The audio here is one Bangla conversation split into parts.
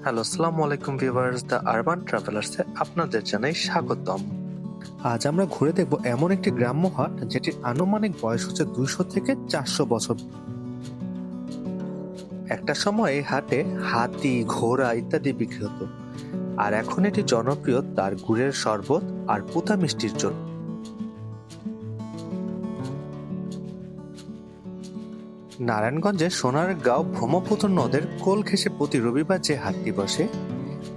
হ্যালো, আসসালামু আলাইকুম ভিউয়ার্স, দ্য আরবান ট্রাভেলার্সে আপনাদের জানাই স্বাগতম। আজ আমরা ঘুরে দেখব এমন একটি গ্রাম্য হাট যেটির আনুমানিক বয়স হচ্ছে 200 থেকে 400 বছর। একটা সময় এই হাটে হাতি, ঘোড়া ইত্যাদি বিক্রি হতো, আর এখন এটি জনপ্রিয় তার গুড়ের শরবত আর পুতা মিষ্টির জন্য। নারায়ণগঞ্জের সোনারগাঁও ব্রহ্মপুত্র নদের কোল ঘেঁষে প্রতি রবিবার যে হাটটি বসে,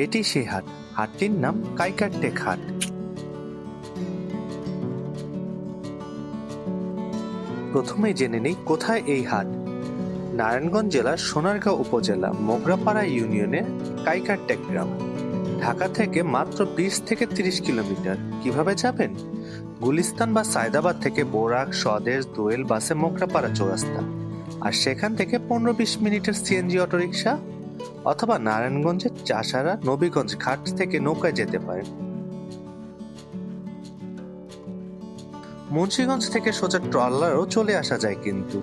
এটি সেই হাট। হাটটির নাম কাইকারটেক হাট। প্রথমেই জেনে নেই কোথায় এই হাট। নারায়ণগঞ্জ জেলার সোনারগাঁও উপজেলা মোগরাপাড়া ইউনিয়নের কাইকারটেক গ্রাম। ঢাকা থেকে মাত্র 20 থেকে 30 কিলোমিটার। কিভাবে যাবেন? গুলিস্তান বা সায়দাবাদ থেকে বোরাক, স্বদেশ, দোয়েল বাসে মোগরাপাড়া চৌরাস্তা, আর সেখান থেকে 15-20 মিনিটের সিএনজি অটোরিকশা, অথবা নারায়ণগঞ্জের চাষারা নবীগঞ্জ ঘাট থেকে নৌকায় যেতে পারেন। মুন্সিগঞ্জ থেকে সোজা ট্রলারও চলে আসা যায় কিন্তু।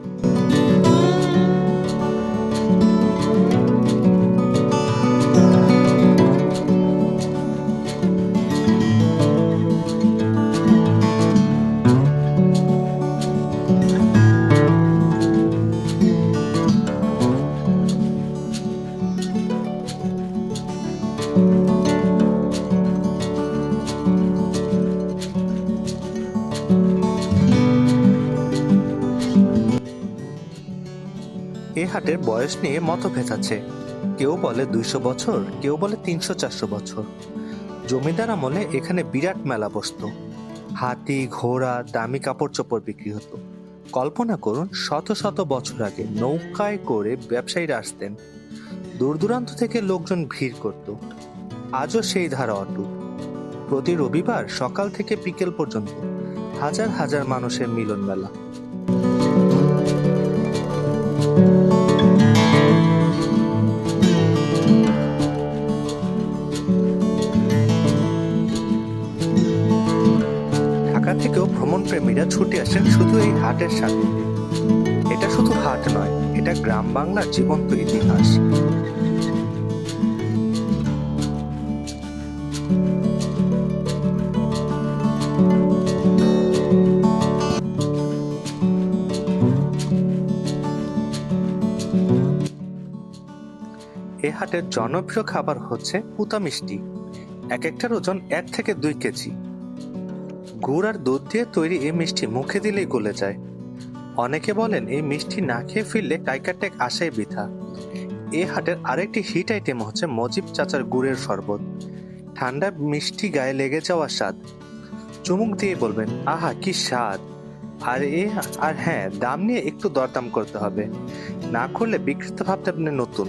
এ হাটের বয়স নিয়ে মতভেদ আছে। কেউ বলে 200 বছর, কেউ বলে 300-400 বছর। জমিদার আমলে এখানে বিরাট মেলা বসতো। হাতি, ঘোড়া, দামি কাপড় চোপড় বিক্রি হতো। কল্পনা করুন, শত শত বছর আগে নৌকায় করে ব্যবসায়ীরা আসতেন। দূর দূরান্ত থেকে লোকজন ভিড় করত। আজও সেই ধারা অটুট। প্রতি রবিবার সকাল থেকে বিকেল পর্যন্ত হাজার হাজার মানুষের মিলন মেলা। ঢাকা থেকেও ভ্রমণ প্রেমীরা ছুটে আসেন শুধু এই হাটের সাথে। এটা শুধু হাট নয়, এটা গ্রাম বাংলার জীবন্ত ইতিহাস। এ হাটের জনপ্রিয় খাবার হচ্ছে পুতা মিষ্টি। এক একটার ওজন 1 থেকে 2 কেজি। গুড় আর দুধ দিয়ে তৈরি এই মিষ্টি মুখে দিলেই গলে যায়। অনেকে বলেন এই মিষ্টি না খেয়ে ফিরলে কাইকারটেক আসাই বৃথা। এই হাটের আরেকটি হিট আইটেম হচ্ছে মজিব চাচার গুড়ের শরবত। ঠান্ডা মিষ্টি গায়ে লেগে যাওয়ার স্বাদ। চুমুক দিয়ে বলবেন, আহা কি স্বাদ! আর হ্যাঁ, দাম নিয়ে একটু দরদাম করতে হবে, না করলে বিক্রেতা ভাবতে আপনি নতুন।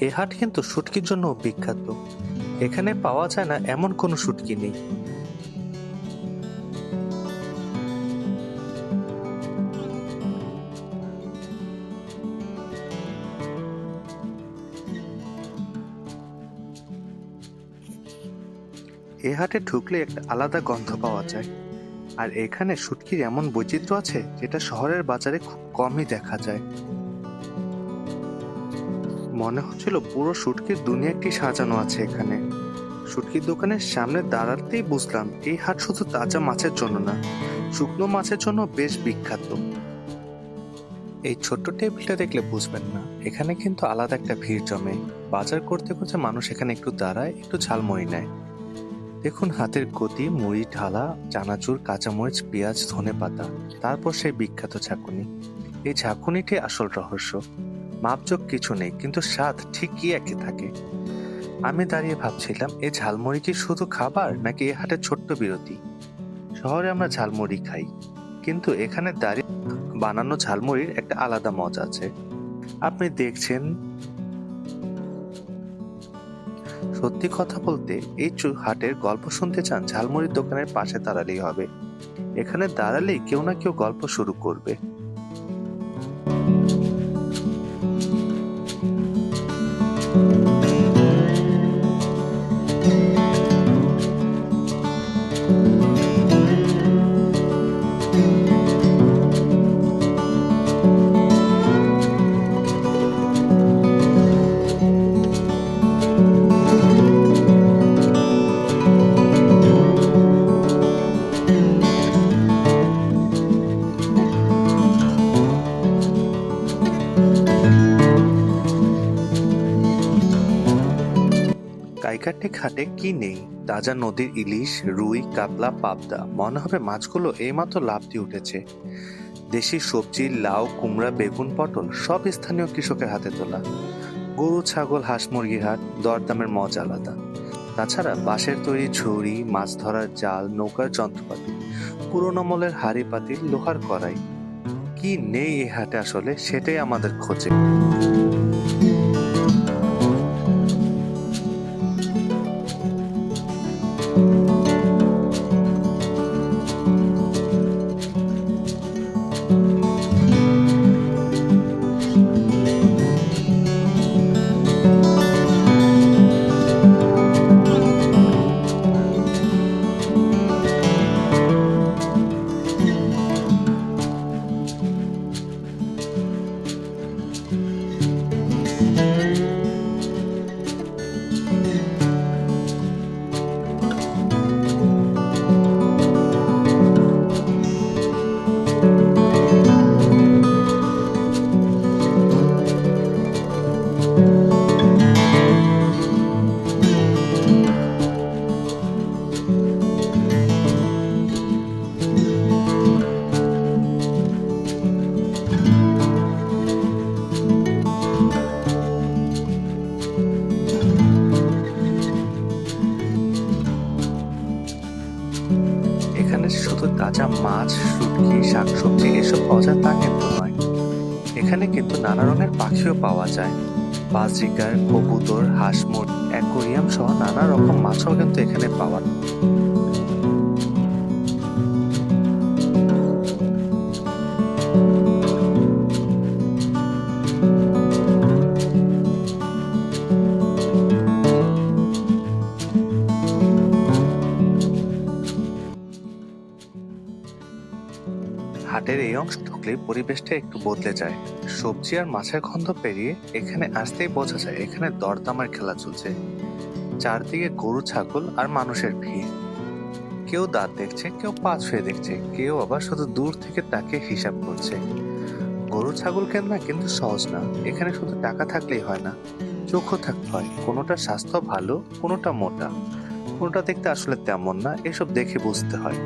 এ হাট কিন্তু শুটকির জন্য বিখ্যাত। এখানে পাওয়া যায় না এমন কোনো শুটকি নেই। এ হাটে ঢুকলে একটা আলাদা গন্ধ পাওয়া যায়। আর এখানে শুটকির এমন বৈচিত্র্য আছে যেটা শহরের বাজারে খুব কমই দেখা যায়। মনে হচ্ছিল পুরো শুটকির দুনিয়াটি সাজানো আছে এখানে। শুটকির দোকানের সামনে দাঁড়াতেই বুঝলাম এই হাট শুধু তাজা মাছের জন্য না, শুকনো মাছের জন্য বেশ বিখ্যাত। এই ছোট্ট টেবিলটা দেখলে বুঝবেন না, এখানে কিন্তু আলাদা একটা ভিড় জমে। বাজার করতে করতে মানুষ এখানে একটু দাঁড়ায়, একটু ঝালমুড়ি নেয়। দেখুন হাতের গতি, মুড়ি ঢালা, চানাচুর, কাঁচামরিচ, পেঁয়াজ, ধনেপাতা, তারপর সেই বিখ্যাত ঝাঁকুনি। এই ঝাঁকুনিটি আসল রহস্য। মাপজোক কিছু নেই, কিন্তু স্বাদ ঠিকই একই থাকে। আমি দাঁড়িয়ে ভাবছিলাম, এই ঝালমুড়ি কি শুধু খাবার নাকি এ হাটের ছোট্ট বিরতি? শহরে আমরা ঝালমুড়ি খাই, কিন্তু এখানে দাঁড়িয়ে বানানো ঝালমুড়ির একটা আলাদা মজা আছে। আপনি দেখছেন, সত্যি কথা বলতে এই হাটের গল্প শুনতে চান, ঝালমুড়ির দোকানের পাশে দাঁড়ালেই হবে। এখানে দাঁড়ালেই কেউ না কেউ গল্প শুরু করবে। কাইকাটে ঘাটে কি নেই? তাজা নদীর ইলিশ, রুই, কাতলা, পাবদা। মনে হবে মাছগুলো এইমাত্র লাফ দিয়ে উঠেছে। দেশি সবজি, লাউ, কুমড়া, বেগুন, পটল সব স্থানীয় কৃষকের হাতে তোলা। গরু, ছাগল, হাঁস, মুরগির হাট, দরদামের মজা আলাদা। তাছাড়া বাঁশের তৈরি ঝুড়ি, মাছ ধরার জাল, নৌকার যন্ত্রপাতি, পুরোনো আমলের হাঁড়ি পাতিল, লোহার কড়াই। কি নেই এই হাটে আসলে, সেটাই আমাদের খোঁজে। এখানে শুধু তাজা মাছ, শুটকি, শাকসবজি এসব পাওয়া যায় তা কিন্তু নয়। এখানে কিন্তু নানা রঙের পাখিও পাওয়া যায়। বাজরিকার, কবুতর, হাঁস, মুরগি, অ্যাকোরিয়াম সহ নানা রকম মাছও কিন্তু এখানে পাওয়া যায়। হাটের এই অংশ ঢুকলেই পরিবেশটা একটু বদলে যায়। সবজি আর মাছের গন্ধ পেরিয়ে এখানে আসতেই বোঝা যায় এখানে দরদামের খেলা চলছে। চারদিকে গরু, ছাগল আর মানুষের ভিড়। কেউ দাঁত দেখছে, কেউ পা ছুঁয়ে দেখছে, কেউ আবার শুধু দূর থেকে তাকে হিসাব করছে। গরু ছাগল কেনা কিন্তু সহজ না। এখানে শুধু টাকা থাকলেই হয় না, চোখও থাকতে হয়। কোনোটা স্বাস্থ্য ভালো, কোনোটা মোটা, কোনোটা দেখতে আসলে তেমন না, এসব দেখে বুঝতে হয়।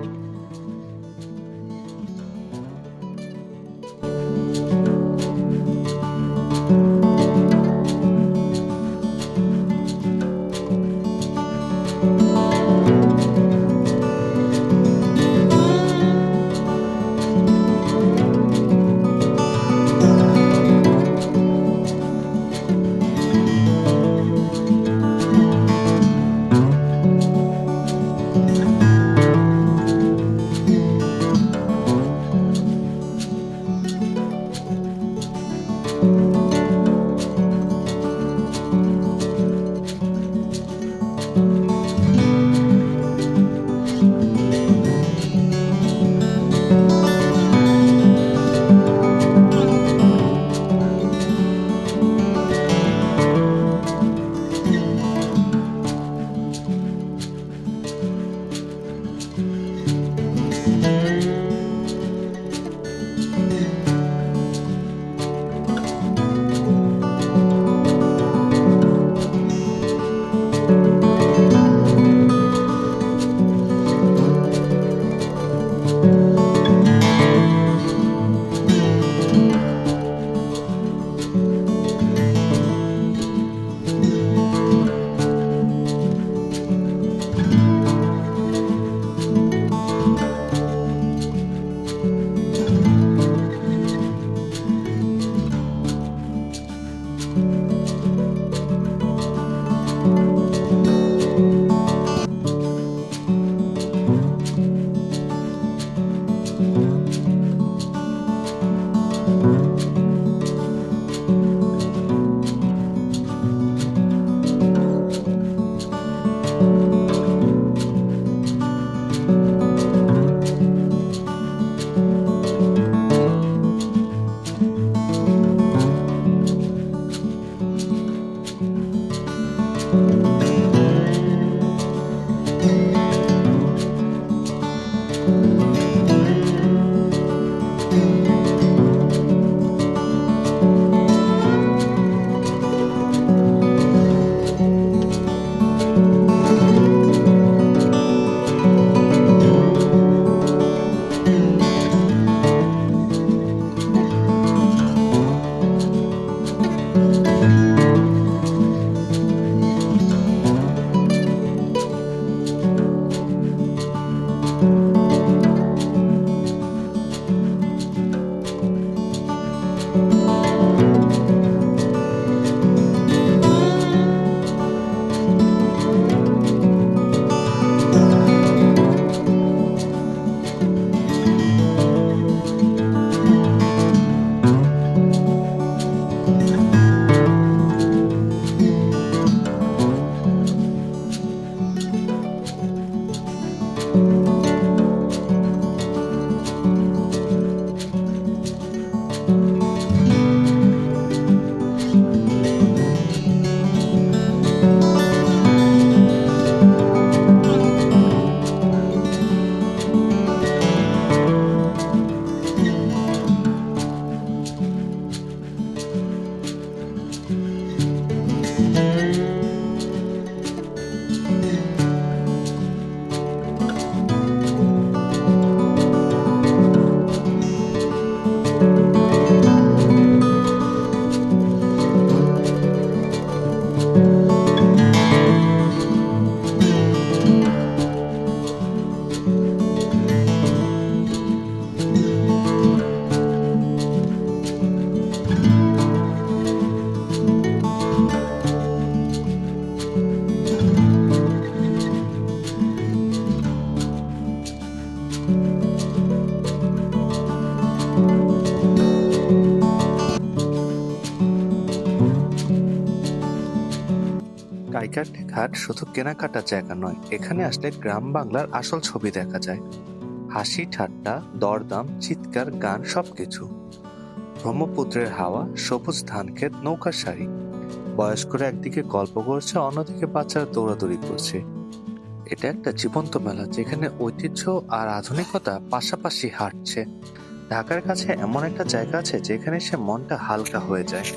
কাইকারটেক হাট শুধু কেনাকাটার জায়গা নয়, এখানে আসলে গ্রাম বাংলার আসল ছবি দেখা যায়। হাসি ঠাট্টা, দরদাম, চিৎকার, গান, সবকিছু। ব্রহ্মপুত্রের হাওয়া, সবুজ ধানক্ষেত, নৌকার সারি। বয়স্করা একদিকে গল্প করছে, অন্যদিকে বাচ্চারা দৌড়াদৌড়ি করছে। এটা একটা জীবন্ত মেলা যেখানে ঐতিহ্য আর আধুনিকতা পাশাপাশি হাঁটছে। ঢাকার কাছে এমন একটা জায়গা আছে যেখানে সে মনটা হালকা হয়ে যায়।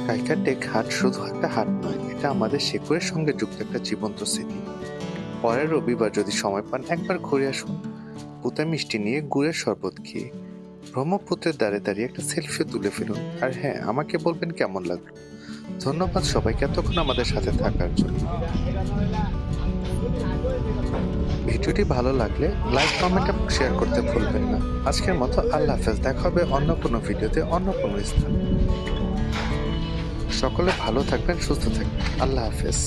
কাইকারটেক হাট শুধু একটা হাট নয়, এটা আমাদের শেকড়ের সঙ্গে যুক্ত একটা জীবন্ত স্মৃতি। পরের রবিবার যদি সময় পান একবার ঘুরে আসুন, পুতা মিষ্টি নিয়ে, গুড়ের শরবত খেয়ে, ব্রহ্মপুত্রের দ্বারে দাঁড়িয়ে একটা সেলফি তুলে ফেলুন। আর হ্যাঁ, আমাকে বলবেন কেমন লাগলো। ধন্যবাদ সবাইকে এতক্ষণ আমাদের সাথে থাকার জন্য। ভিডিওটি ভালো লাগলে লাইক, কমেন্ট এবং শেয়ার করতে ভুলবেন না। আজকের মতো আল্লাহ হাফেজ। দেখা হবে অন্য কোনো ভিডিওতে, অন্য কোনো স্থানে। সকলে ভালো থাকবেন, সুস্থ থাকবেন। আল্লাহ হাফেজ।